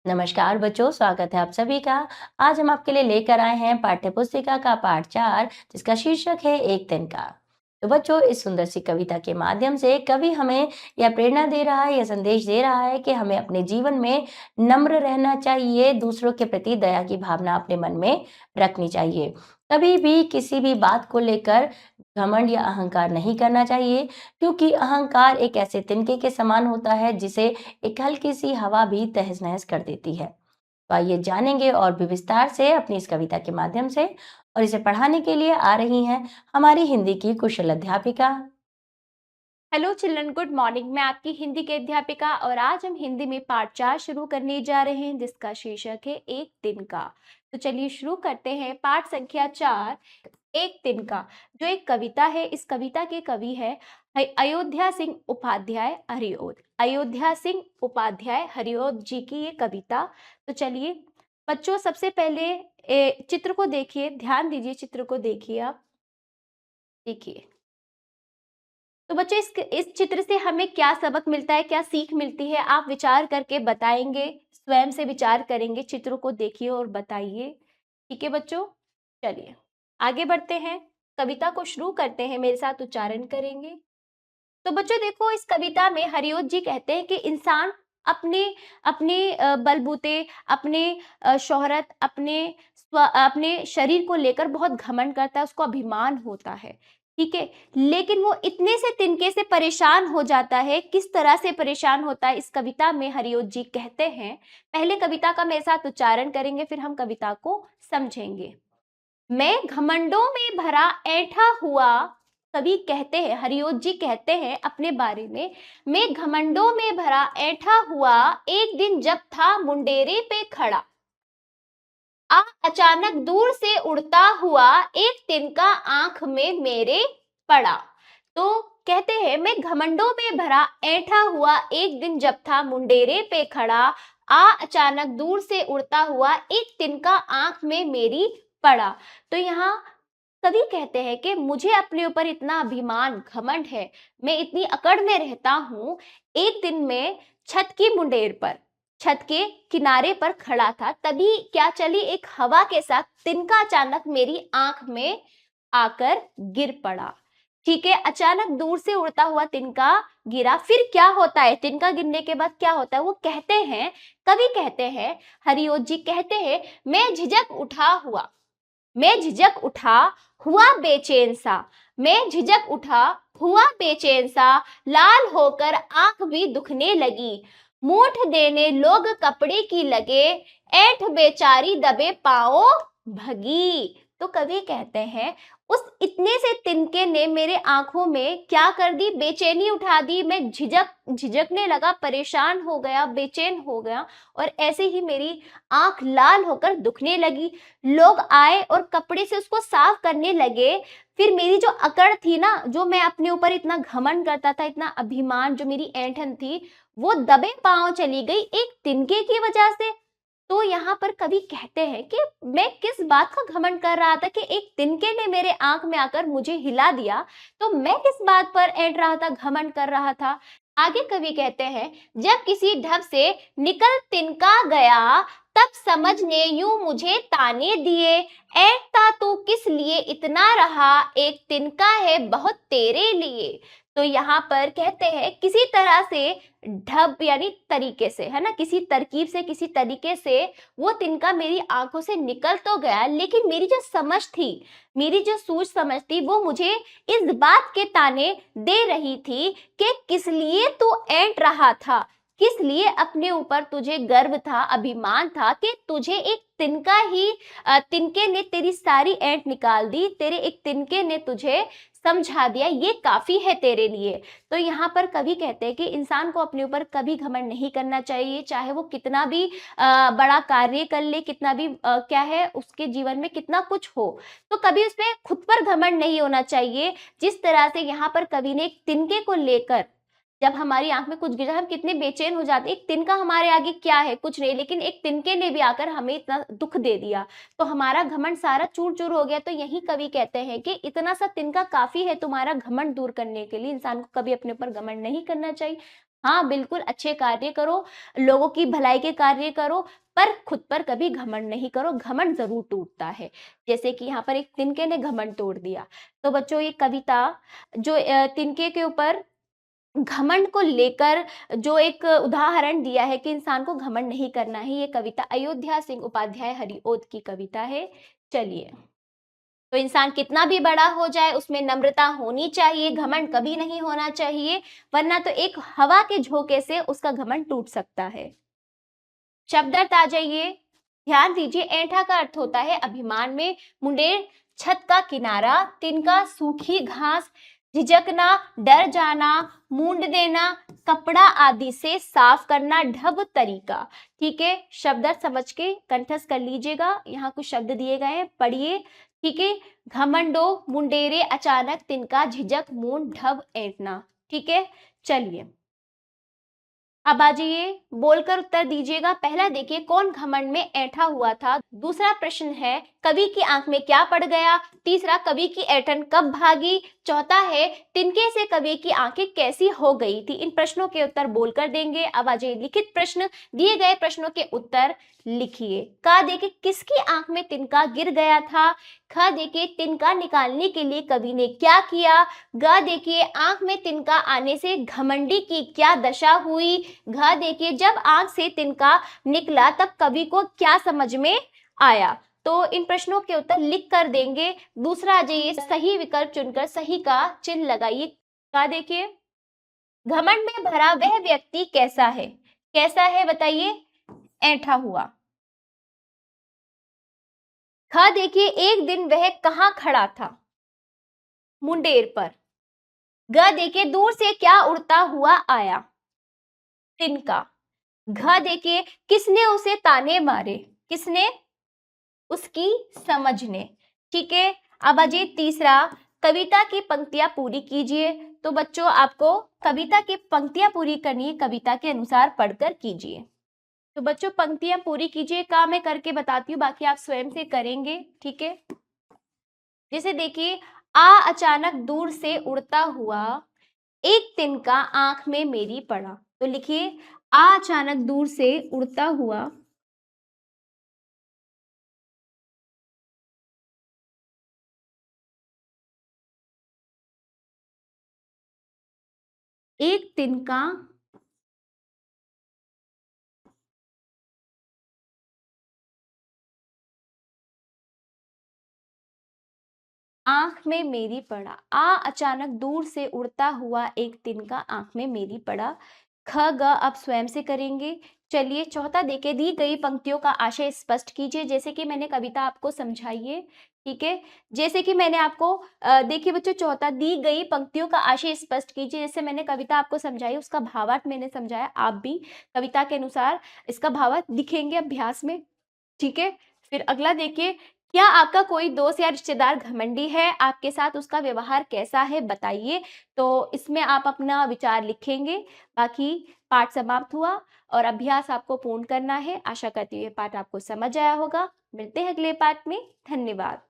नमस्कार बच्चों, स्वागत है आप सभी का। आज हम आपके लिए लेकर आए हैं पाठ्य पुस्तिका का पाठ 4, जिसका शीर्षक है एक दिन का। तो बच्चों, इस सुंदर सी कविता के माध्यम से कवि हमें यह प्रेरणा दे रहा है, यह संदेश दे रहा है कि हमें अपने जीवन में नम्र रहना चाहिए, दूसरों के प्रति दया की भावना अपने मन में रखनी चाहिए। कभी भी किसी भी बात को लेकर घमंड या अहंकार नहीं करना चाहिए, क्योंकि अहंकार एक ऐसे तिनके के समान होता है जिसे एक हल्की सी हवा भी तहस नहस कर देती है। तो आइए जानेंगे और भी विस्तार से अपनी इस कविता के माध्यम से। और इसे पढ़ाने के लिए आ रही हैं हमारी हिंदी की कुशल अध्यापिका। Hello children, good morning. मैं आपकी हिंदी की अध्यापिका और आज हम हिंदी में पाठ 4 शुरू करने जा रहे हैं, जिसका शीर्षक है एक दिन का। तो चलिए शुरू करते हैं। पाठ संख्या 4, एक दिन का, जो एक कविता है। इस कविता के कवि है अयोध्या सिंह उपाध्याय हरिओद। अयोध्या सिंह उपाध्याय हरिओद जी की ये कविता। तो चलिए बच्चों, सबसे पहले चित्र को देखिए, ध्यान दीजिए, चित्र को देखिए। आप देखिए तो बच्चों, इस चित्र से हमें क्या सबक मिलता है, क्या सीख मिलती है, आप विचार करके बताएंगे, स्वयं से विचार करेंगे, चित्रों को देखिए और बताइए। ठीक है बच्चों, चलिए आगे बढ़ते हैं, कविता को शुरू करते हैं, मेरे साथ उच्चारण करेंगे। तो बच्चों देखो, इस कविता में हरिओद जी कहते हैं कि इंसान अपने अपने बलबूते, अपने शोहरत, अपने शरीर को लेकर बहुत घमंड करता है, उसको अभिमान होता है। ठीक है, लेकिन वो इतने से तिनके से परेशान हो जाता है। किस तरह से परेशान होता है, इस कविता में हरिओद जी कहते हैं। पहले कविता का मेरे साथ उच्चारण करेंगे, फिर हम कविता को समझेंगे। मैं घमंडों में भरा ऐंठा हुआ, कवि कहते हैं, हरिओद जी कहते हैं अपने बारे में, मैं घमंडों में भरा ऐंठा हुआ, एक दिन जब था मुंडेरे पे खड़ा, अचानक दूर से उड़ता हुआ एक तिनका आंख में मेरे पड़ा। तो कहते हैं, मैं घमंडों में भरा ऐंठा हुआ, एक दिन जब था मुंडेरे पे खड़ा, अचानक दूर से उड़ता हुआ एक तिनका आंख में मेरी पड़ा। तो यहाँ कवि कहते हैं कि मुझे अपने ऊपर इतना अभिमान, घमंड है, मैं इतनी अकड़ में रहता हूँ। एक दिन मैं छत की मुंडेर पर, छत के किनारे पर खड़ा था, तभी क्या चली एक हवा के साथ तिनका अचानक मेरी आंख में आकर गिर पड़ा। ठीक है, अचानक दूर से उड़ता हुआ तिनका गिरा। फिर क्या होता है, तिनका गिरने के बाद क्या होता है, वो कहते हैं, कवि कहते हैं, हरिओद जी कहते हैं, मैं झिझक उठा हुआ बेचैन सा, मैं झिझक उठा हुआ बेचैन सा, लाल होकर आंख भी दुखने लगी, मूठ देने लोग कपड़े की लगे, ऐंठ बेचारी दबे पाओ भगी। तो कवि कहते हैं, उस इतने से तिनके ने मेरे आंखों में क्या कर दी, बेचैनी उठा दी। मैं झिझकने लगा, परेशान हो गया, बेचैन हो गया, और ऐसे ही मेरी आंख लाल होकर दुखने लगी। लोग आए और कपड़े से उसको साफ करने लगे। फिर मेरी जो अकड़ थी ना, जो मैं अपने ऊपर इतना घमंड करता था, इतना अभिमान, जो मेरी ऐंठन थी, वो दबे पांव चली गई एक तिनके की वजह से। तो यहाँ पर कवि कहते हैं कि मैं किस बात का घमंड कर रहा था कि एक तिनके ने मेरे आंख में आकर मुझे हिला दिया, तो मैं किस बात पर ऐंठ रहा था, घमंड कर रहा था। आगे कवि कहते हैं, जब किसी ढब से निकल तिनका गया, तब समझने यूं मुझे ताने दिए, ऐंठता तू किस लिए इतना रहा, एक तिनका है बहुत तेरे लिए। तो यहाँ पर कहते हैं, किसी तरह से ढब यानी तरीके से, है ना, किसी तरकीब से, किसी तरीके से वो तिनका मेरी आंखों से निकल तो गया, लेकिन मेरी जो समझ थी, मेरी जो सूझ समझ थी, वो मुझे इस बात के ताने दे रही थी कि किस लिए तू ऐंठ रहा था, किस लिए अपने ऊपर तुझे गर्व था, अभिमान था कि तुझे एक तिनके ने तेरी सारी ऐंठ निकाल दी, तेरे एक तिनके ने तुझे समझा दिया, ये काफी है तेरे लिए। तो यहाँ पर कवि कहते हैं कि इंसान को अपने ऊपर कभी घमंड नहीं करना चाहिए, चाहे वो कितना भी बड़ा कार्य कर ले, कितना भी क्या है उसके जीवन में कितना कुछ हो, तो कभी उसमें खुद पर घमंड नहीं होना चाहिए। जिस तरह से यहाँ पर कवि ने एक तिनके को लेकर, जब हमारी आंख में कुछ गिरा हम कितने बेचैन हो जाते, एक तिनका हमारे आगे क्या है, कुछ नहीं, लेकिन एक तिनके ने भी आकर हमें इतना दुख दे दिया, तो हमारा घमंड सारा चूर चूर हो गया। तो यही कवि कहते हैं कि इतना सा तिनका काफी है तुम्हारा घमंड दूर करने के लिए, इंसान को कभी अपने ऊपर घमंड नहीं करना चाहिए। हाँ, बिल्कुल अच्छे कार्य करो, लोगों की भलाई के कार्य करो, पर खुद पर कभी घमंड नहीं करो, घमंड ज़रूर टूटता है। जैसे कि यहाँ पर एक तिनके ने घमंड तोड़ दिया। तो बच्चों ये कविता जो तिनके के ऊपर घमंड को लेकर जो एक उदाहरण दिया है कि इंसान को घमंड नहीं करना है, ये कविता अयोध्या सिंह उपाध्याय हरिओद की कविता है। चलिए, तो इंसान कितना भी बड़ा हो जाए उसमें नम्रता होनी चाहिए, घमंड कभी नहीं होना चाहिए, वरना तो एक हवा के झोंके से उसका घमंड टूट सकता है। शब्दार्थ आ जाइए, ध्यान दीजिए। ऐंठा का अर्थ होता है अभिमान में, मुंडेर छत का किनारा, तिनका सूखी घास, झिझकना डर जाना, मूंड देना कपड़ा आदि से साफ करना, ढब तरीका। ठीक है, शब्दार्थ समझ के कंठस्थ कर लीजिएगा। यहाँ कुछ शब्द दिए गए हैं, पढ़िए। ठीक है, घमंडो, मुंडेरे, अचानक, तिनका, झिझक, मूंड, ढब, ऐंठना। ठीक है, चलिए अब आ जाइए, बोलकर उत्तर दीजिएगा। पहला देखिए, कौन घमंड में ऐंठा हुआ था। दूसरा प्रश्न है, कवि की आंख में क्या पड़ गया। तीसरा, कवि की ऐंठन कब भागी। चौथा है, तिनके से कवि की आंखें कैसी हो गई थी। इन प्रश्नों के उत्तर बोलकर देंगे। अब आ जाइए लिखित प्रश्न, दिए गए प्रश्नों के उत्तर लिखिए। का देखिए, किसकी आंख में तिनका गिर गया था। ख देखिए, तिनका निकालने के लिए कवि ने क्या किया। ग देखिए, आंख में तिनका आने से घमंडी की क्या दशा हुई। घ देखिए, जब आंख से तिनका निकला तब कवि को क्या समझ में आया। तो इन प्रश्नों के उत्तर लिख कर देंगे। दूसरा आ जाइए, सही विकल्प चुनकर सही का चिन्ह लगाइए। का देखिए, घमंड में भरा वह व्यक्ति कैसा है। कैसा है बताइए, ऐंठा हुआ। ख देखिए, एक दिन वह कहाँ खड़ा था। मुंडेर पर। ग देखिए, दूर से क्या उड़ता हुआ आया। तिनका। घ देखिए, किसने उसे ताने मारे। किसने, उसकी समझ ने। ठीक है, अब अजय तीसरा, कविता की पंक्तियां पूरी कीजिए। तो बच्चों आपको कविता की पंक्तियां पूरी करनी है, कविता के अनुसार पढ़कर कीजिए। तो बच्चों पंक्तियां पूरी कीजिए, काम मैं करके बताती हूँ, बाकी आप स्वयं से करेंगे। ठीक है, जैसे देखिए, आ अचानक दूर से उड़ता हुआ एक तिनका आंख में मेरी पड़ा। तो लिखिए, आ अचानक दूर से उड़ता हुआ एक तिनका आंख में मेरी पड़ा। आ अचानक दूर से उड़ता हुआ एक तिनका आंख में मेरी पड़ा। ख ग अब स्वयं से करेंगे। चलिए, चौथा देखिए, दी गई पंक्तियों का आशय स्पष्ट कीजिए। जैसे कि मैंने कविता आपको समझाई है। ठीक है, जैसे कि मैंने आपको देखिए बच्चों, चौथा, दी गई पंक्तियों का आशय स्पष्ट कीजिए। जैसे मैंने कविता आपको समझाई, उसका भावार्थ मैंने समझाया, आप भी कविता के अनुसार इसका भावार्थ लिखेंगे अभ्यास में। ठीक है, फिर अगला देखिए, क्या आपका कोई दोस्त या रिश्तेदार घमंडी है, आपके साथ उसका व्यवहार कैसा है बताइए। तो इसमें आप अपना विचार लिखेंगे। बाकी पाठ समाप्त हुआ और अभ्यास आपको पूर्ण करना है। आशा करती हूँ ये पाठ आपको समझ आया होगा। मिलते हैं अगले पाठ में। धन्यवाद।